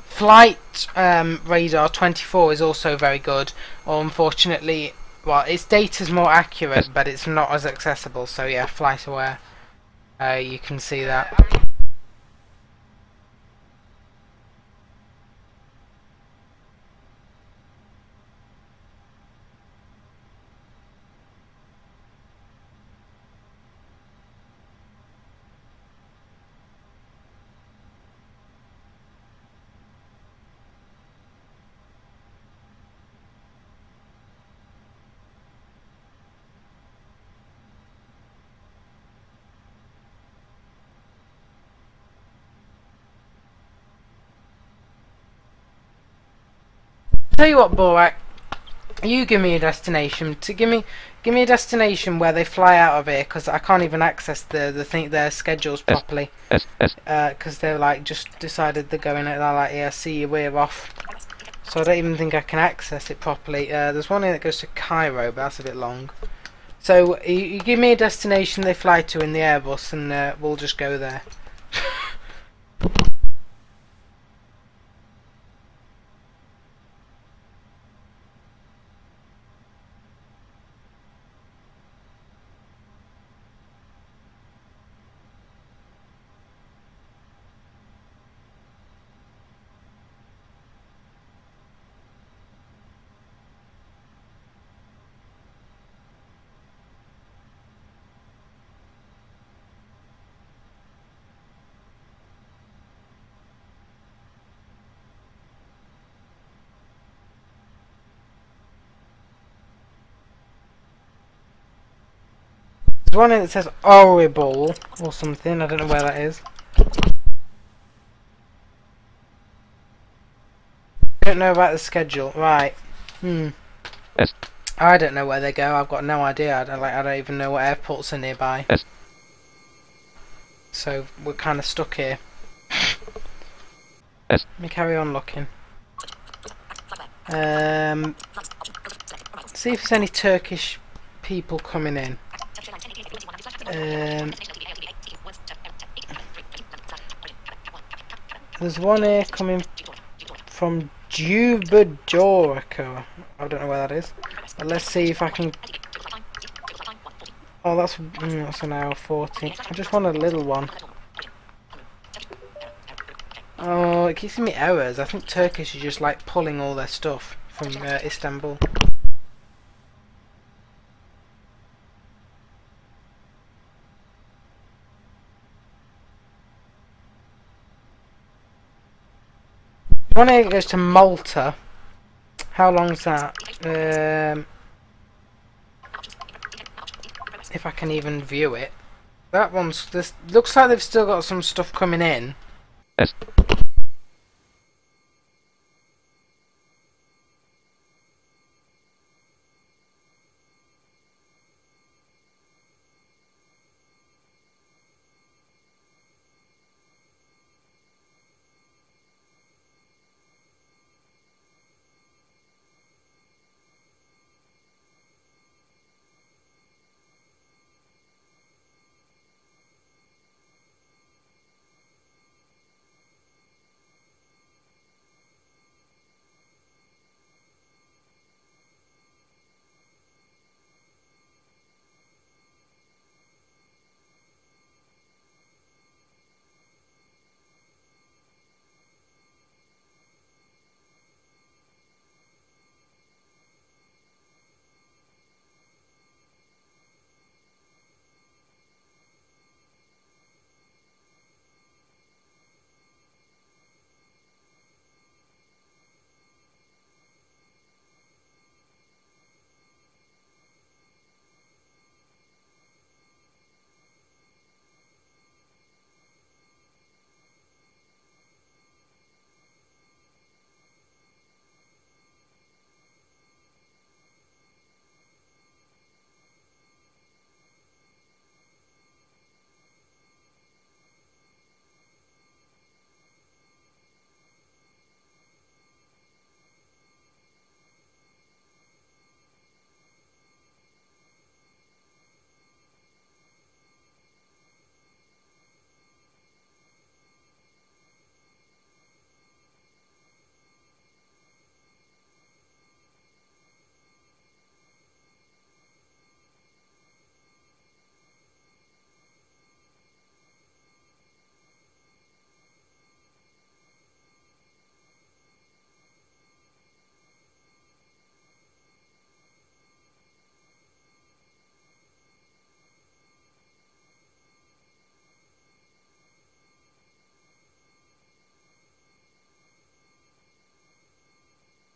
Flight Radar 24 is also very good. Unfortunately, well, its data's more accurate, but it's not as accessible. So yeah, FlightAware, you can see that. Tell you what, Borak, you give me a destination. Give me a destination where they fly out of here, because I can't even access their schedules properly. Because they're like just decided they're going. They're like, yeah, see you, we're off. So I don't even think I can access it properly. There's one here that goes to Cairo, but that's a bit long. So you give me a destination they fly to in the Airbus, and we'll just go there. There's one here that says horrible or something. I don't know where that is. Don't know about the schedule. Right. I don't know where they go. I've got no idea. I don't even know what airports are nearby. So we're kind of stuck here. Let me carry on looking. See if there's any Turkish people coming in. There's one here coming from Jubajorka. I don't know where that is. But let's see if I can. Oh, that's an hour 40. I just want a little one. Oh, it keeps giving me errors. I think Turkish is just like pulling all their stuff from Istanbul. One here goes to Malta. How long's that? If I can even view it. That one's. This looks like they've still got some stuff coming in.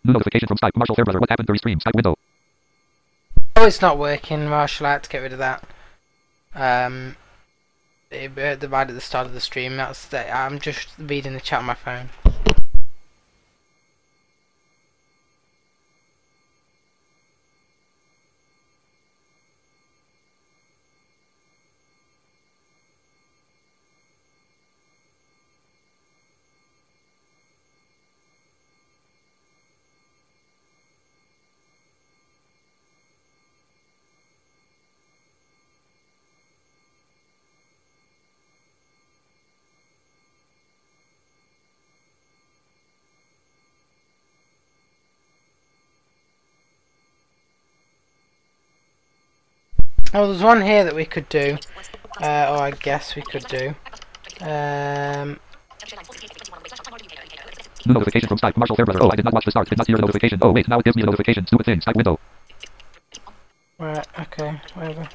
New notification from Skype. Marshall Fairbrother. What happened to restream? Skype window. Oh, it's not working, Marshall. I had to get rid of that. It right at the start of the stream. I'm just reading the chat on my phone. Oh, there's one here that we could do, or I guess we could do. New notification from Skype. Marshall Fairbrother. Oh, I did not watch the start. Did not see your notification. Oh, wait, now it gives me a notification. Stupid thing. Skype window. Right, okay, whatever.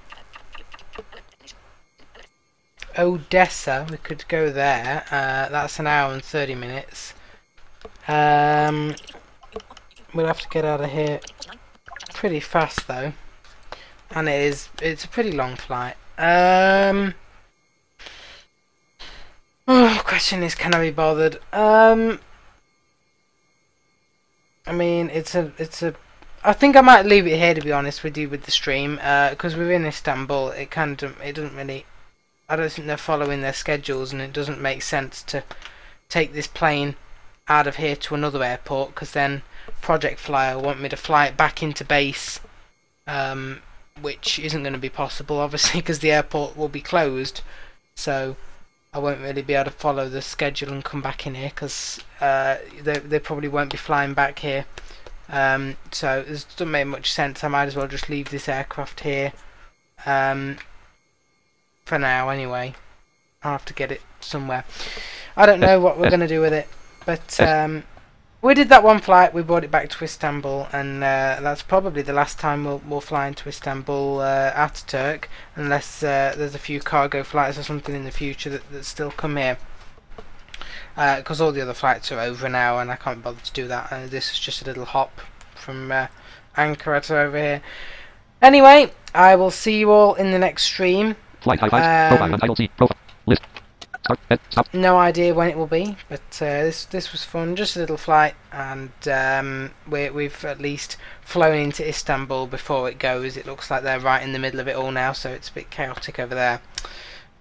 Odessa, we could go there. That's an hour and 30 minutes. We'll have to get out of here pretty fast though. And it's a pretty long flight. Oh, question is, can I be bothered? I mean, I think I might leave it here, to be honest with you, with the stream, because we're in Istanbul. It doesn't really. I don't think they're following their schedules, and it doesn't make sense to take this plane out of here to another airport, because then Project Flyer want me to fly it back into base. Which isn't going to be possible, obviously, because the airport will be closed, so I won't really be able to follow the schedule and come back in here, because they probably won't be flying back here. So it doesn't make much sense. I might as well just leave this aircraft here for now anyway. I'll have to get it somewhere. I don't know what we're going to do with it, but we did that one flight, we brought it back to Istanbul, and that's probably the last time we'll fly into Istanbul Ataturk, unless there's a few cargo flights or something in the future that still come here. Because all the other flights are over now, and I can't bother to do that. This is just a little hop from Ankara to over here. Anyway, I will see you all in the next stream. Flight high five. Profile untitled C. Profile list. Stop. No idea when it will be, but this was fun. Just a little flight, and we've at least flown into Istanbul before it goes. It looks like they're right in the middle of it all now, so it's a bit chaotic over there.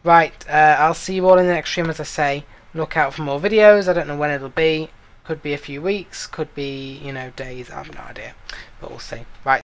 Right, I'll see you all in the next stream, as I say. Look out for more videos. I don't know when it'll be. Could be a few weeks, could be, you know, days. I have no idea, but we'll see. Right.